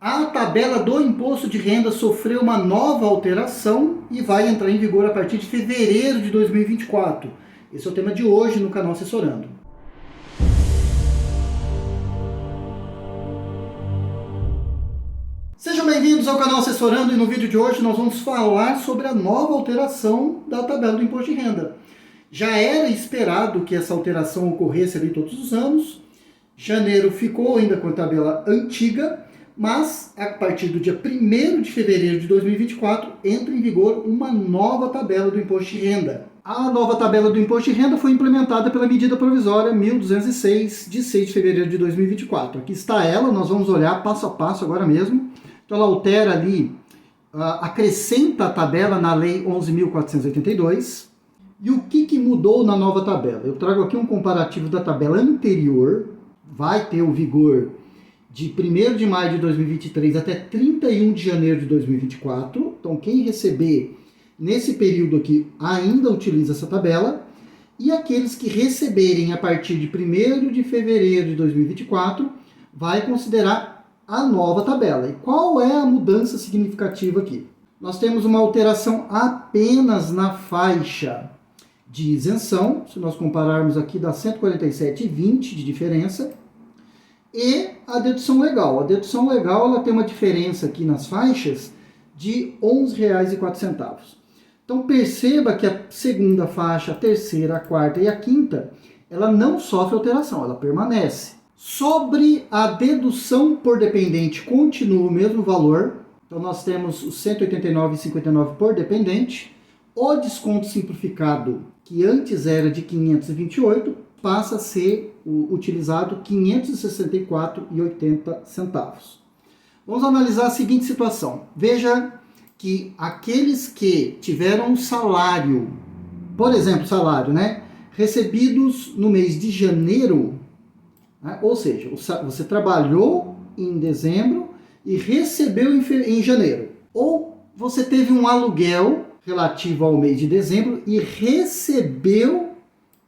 A tabela do imposto de renda sofreu uma nova alteração e vai entrar em vigor a partir de fevereiro de 2024. Esse é o tema de hoje no canal Assessorando. Sejam bem-vindos ao canal Assessorando e no vídeo de hoje nós vamos falar sobre a nova alteração da tabela do imposto de renda. Já era esperado que essa alteração ocorresse ali todos os anos. Janeiro ficou ainda com a tabela antiga, mas a partir do dia 1º de fevereiro de 2024 entra em vigor uma nova tabela do imposto de renda. A nova tabela do imposto de renda foi implementada pela medida provisória 1206, de 6 de fevereiro de 2024. Aqui está ela, nós vamos olhar passo a passo agora mesmo. Então ela altera ali, acrescenta a tabela na Lei 11.482. E o que mudou na nova tabela? Eu trago aqui um comparativo da tabela anterior, vai ter o vigor de 1º de maio de 2023 até 31 de janeiro de 2024. Então, quem receber nesse período aqui ainda utiliza essa tabela. E aqueles que receberem a partir de 1º de fevereiro de 2024 vai considerar a nova tabela. E qual é a mudança significativa aqui? Nós temos uma alteração apenas na faixa de isenção, se nós compararmos aqui dá 147,20 de diferença. E a dedução legal. A dedução legal ela tem uma diferença aqui nas faixas de R$ 11,04. Então perceba que a segunda faixa, a terceira, a quarta e a quinta, ela não sofre alteração, ela permanece. Sobre a dedução por dependente, continua o mesmo valor. Então nós temos os R$ 189,59 por dependente. O desconto simplificado, que antes era de 528, passa a ser utilizado R$ 564,80. Vamos analisar a seguinte situação. Veja que aqueles que tiveram um salário, por exemplo, salário, recebidos no mês de janeiro, ou seja, você trabalhou em dezembro e recebeu em janeiro, ou você teve um aluguel relativo ao mês de dezembro e recebeu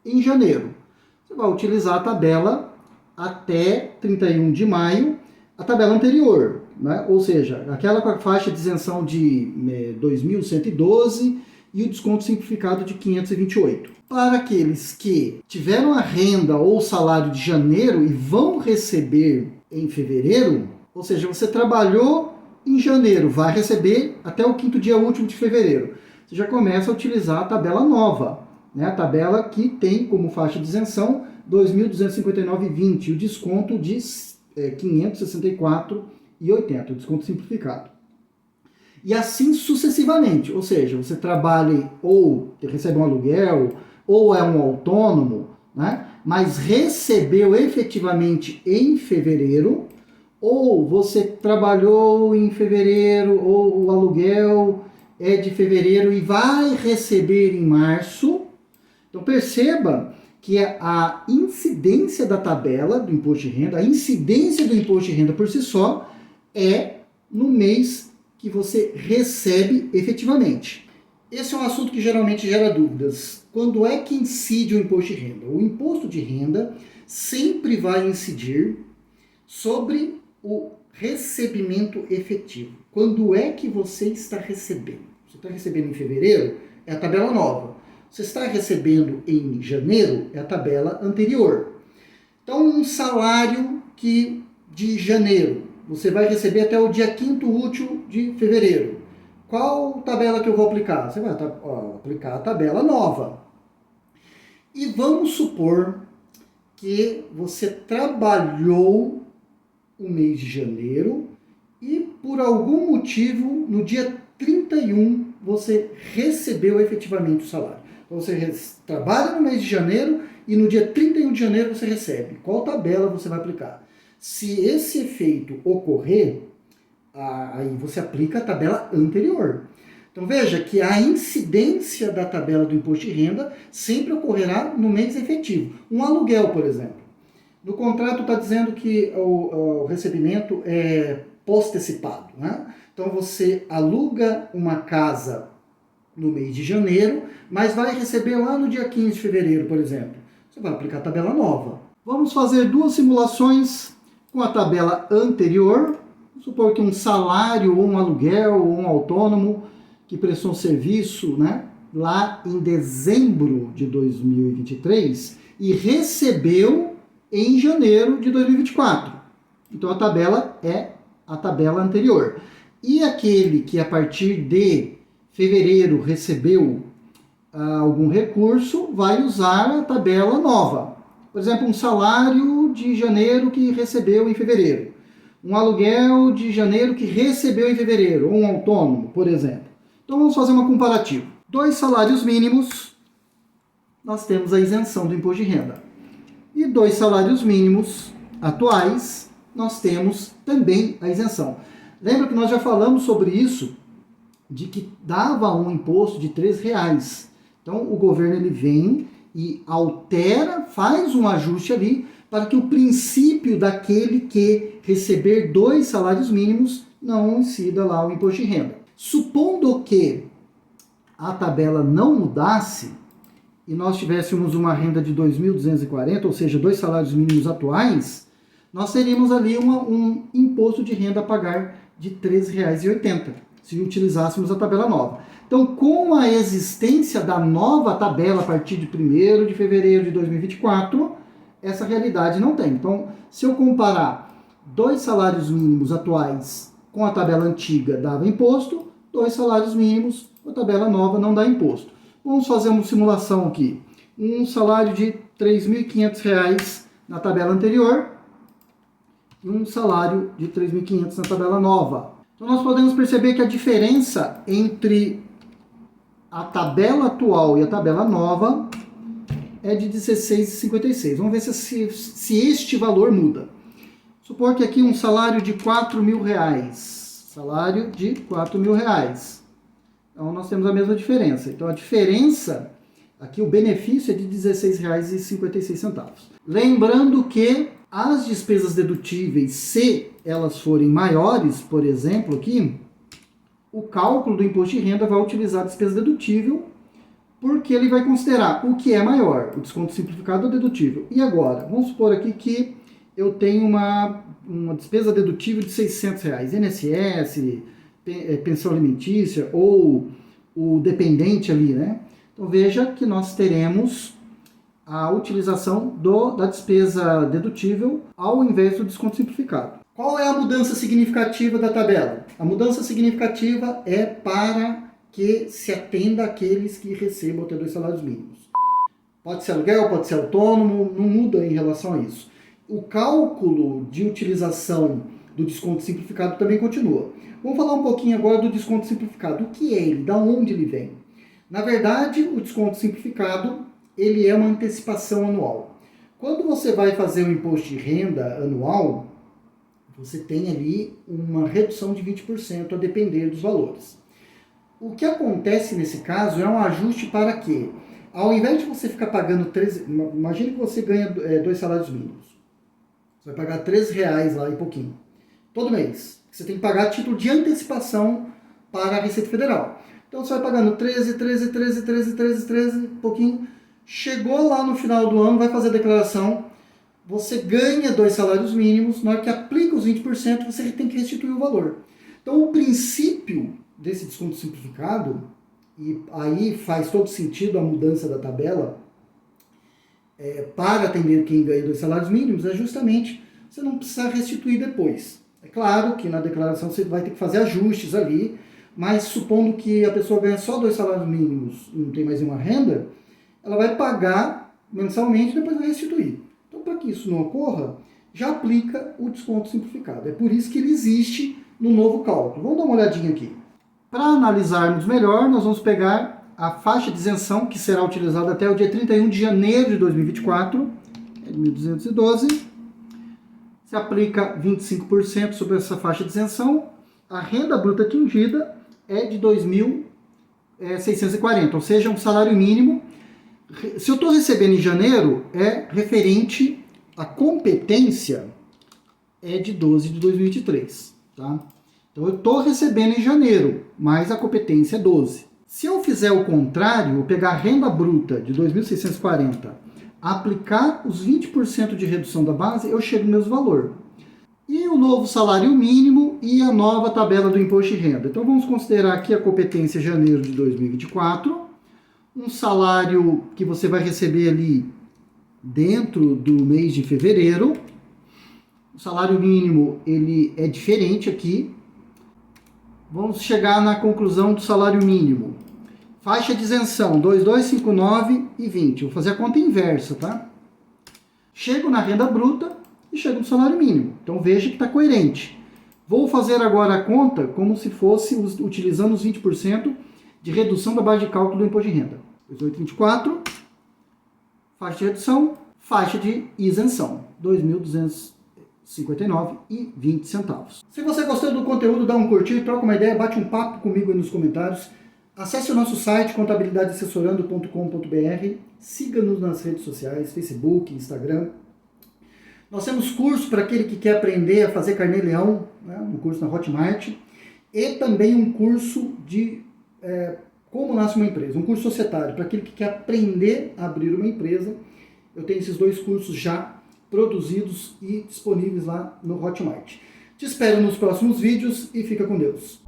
em janeiro. Você vai utilizar a tabela até 31 de maio, a tabela anterior, ou seja, aquela com a faixa de isenção de 2.112 e o desconto simplificado de 528. Para aqueles que tiveram a renda ou salário de janeiro e vão receber em fevereiro, ou seja, você trabalhou em janeiro, vai receber até o 5º dia útil de fevereiro. Você já começa a utilizar a tabela nova, a tabela que tem como faixa de isenção 2.259,20 e o desconto de 564,80, o desconto simplificado. E assim sucessivamente, ou seja, você trabalha ou recebe um aluguel, ou é um autônomo, mas recebeu efetivamente em fevereiro, ou você trabalhou em fevereiro, ou o aluguel é de fevereiro e vai receber em março. Então perceba que a incidência da tabela do imposto de renda, a incidência do imposto de renda por si só é no mês que você recebe efetivamente. Esse é um assunto que geralmente gera dúvidas. Quando é que incide o imposto de renda? O imposto de renda sempre vai incidir sobre o recebimento efetivo. Quando é que você está recebendo? Você está recebendo em fevereiro? É a tabela nova. Você está recebendo em janeiro? É a tabela anterior. Então, um salário que de janeiro você vai receber até o dia 5º útil de fevereiro. Qual tabela que eu vou aplicar? Você vai aplicar a tabela nova. E vamos supor que você trabalhou o mês de janeiro e por algum motivo no dia 31 você recebeu efetivamente o salário. Então você trabalha no mês de janeiro e no dia 31 de janeiro você recebe. Qual tabela você vai aplicar? Se esse efeito ocorrer, aí você aplica a tabela anterior. Então veja que a incidência da tabela do imposto de renda sempre ocorrerá no mês efetivo. Um aluguel, por exemplo. No contrato está dizendo que o recebimento é postecipado, Então você aluga uma casa no mês de janeiro, mas vai receber lá no dia 15 de fevereiro, por exemplo. Você vai aplicar a tabela nova. Vamos fazer duas simulações com a tabela anterior Vamos supor que um salário, ou um aluguel, ou um autônomo que prestou um serviço, né, lá em dezembro de 2023 e recebeu em janeiro de 2024. Então a tabela é a tabela anterior. E aquele que a partir de fevereiro recebeu algum recurso vai usar a tabela nova. Por exemplo, um salário de janeiro que recebeu em fevereiro. Um aluguel de janeiro que recebeu em fevereiro. Ou um autônomo, por exemplo. Então vamos fazer uma comparativa. 2 salários mínimos, nós temos a isenção do imposto de renda. E 2 salários mínimos atuais, nós temos também a isenção. Lembra que nós já falamos sobre isso, de que dava um imposto de R$3. Então o governo ele vem e altera, faz um ajuste ali, para que o princípio daquele que receber 2 salários mínimos não incida lá o imposto de renda. Supondo que a tabela não mudasse, e nós tivéssemos uma renda de 2.240, ou seja, 2 salários mínimos atuais, nós teríamos ali um imposto de renda a pagar de R$13,80, se utilizássemos a tabela nova. Então, com a existência da nova tabela a partir de 1º de fevereiro de 2024, essa realidade não tem. Então, se eu comparar 2 salários mínimos atuais com a tabela antiga, dava imposto, 2 salários mínimos com a tabela nova não dá imposto. Vamos fazer uma simulação aqui. Um salário de R$3.500 na tabela anterior e um salário de R$3.500 na tabela nova. Então nós podemos perceber que a diferença entre a tabela atual e a tabela nova é de R$16,56. Vamos ver se este valor muda. Supor que aqui um salário de R$4.000. Salário de R$4.000. Então nós temos a mesma diferença. Então a diferença, aqui o benefício é de R$16,56. Lembrando que as despesas dedutíveis, se elas forem maiores, por exemplo, aqui, o cálculo do imposto de renda vai utilizar a despesa dedutível, porque ele vai considerar o que é maior, o desconto simplificado ou dedutível. E agora, vamos supor aqui que eu tenho uma despesa dedutível de R$600, INSS, pensão alimentícia ou o dependente ali, né? Então veja que nós teremos a utilização da despesa dedutível ao invés do desconto simplificado. Qual é a mudança significativa da tabela? A mudança significativa é para que se atenda àqueles que recebam até 2 salários mínimos. Pode ser aluguel, pode ser autônomo, não muda em relação a isso. O cálculo de utilização do desconto simplificado também continua. Vamos falar um pouquinho agora do desconto simplificado. O que é ele? Da onde ele vem? Na verdade, o desconto simplificado ele é uma antecipação anual. Quando você vai fazer o imposto de renda anual, você tem ali uma redução de 20% a depender dos valores. O que acontece nesse caso é um ajuste para quê? Ao invés de você ficar pagando imagine que você ganha 2 salários mínimos. Você vai pagar R$3 lá e pouquinho. Todo mês. Você tem que pagar a título de antecipação para a Receita Federal. Então você vai pagando 13, pouquinho. Chegou lá no final do ano, vai fazer a declaração, você ganha 2 salários mínimos, na hora que aplica os 20%, você tem que restituir o valor. Então o princípio desse desconto simplificado, e aí faz todo sentido a mudança da tabela, para atender quem ganha 2 salários mínimos, é justamente você não precisar restituir depois. É claro que na declaração você vai ter que fazer ajustes ali, mas supondo que a pessoa ganha só 2 salários mínimos e não tem mais nenhuma renda, ela vai pagar mensalmente e depois vai restituir. Então, para que isso não ocorra, já aplica o desconto simplificado. É por isso que ele existe no novo cálculo. Vamos dar uma olhadinha aqui. Para analisarmos melhor, nós vamos pegar a faixa de isenção, que será utilizada até o dia 31 de janeiro de 2024, é de 1.212. Se aplica 25% sobre essa faixa de isenção. A renda bruta atingida é de 2.640, ou seja, um salário mínimo. Se eu estou recebendo em janeiro, é referente à competência, é de 12 de 2023, tá? Então eu estou recebendo em janeiro, mas a competência é 12. Se eu fizer o contrário, eu pegar a renda bruta de 2.640, aplicar os 20% de redução da base, eu chego no mesmo valor. E o novo salário mínimo e a nova tabela do imposto de renda. Então vamos considerar aqui a competência janeiro de 2024, um salário que você vai receber ali dentro do mês de fevereiro. O salário mínimo ele é diferente aqui. Vamos chegar na conclusão do salário mínimo. Faixa de isenção, 2.259 e 20. Vou fazer a conta inversa, tá? Chego na renda bruta e chego no salário mínimo. Então veja que está coerente. Vou fazer agora a conta como se fosse utilizando os 20% de redução da base de cálculo do imposto de renda. 2.824, faixa de redução, faixa de isenção, 2.259,20 centavos. Se você gostou do conteúdo, dá um curtir, troca uma ideia, bate um papo comigo aí nos comentários. Acesse o nosso site contabilidadeassessorando.com.br, siga-nos nas redes sociais, Facebook, Instagram. Nós temos curso para aquele que quer aprender a fazer carnê-leão, né, um curso na Hotmart, e também um curso de como nasce uma empresa, um curso societário, para aquele que quer aprender a abrir uma empresa. Eu tenho esses dois cursos já produzidos e disponíveis lá no Hotmart. Te espero nos próximos vídeos e fica com Deus.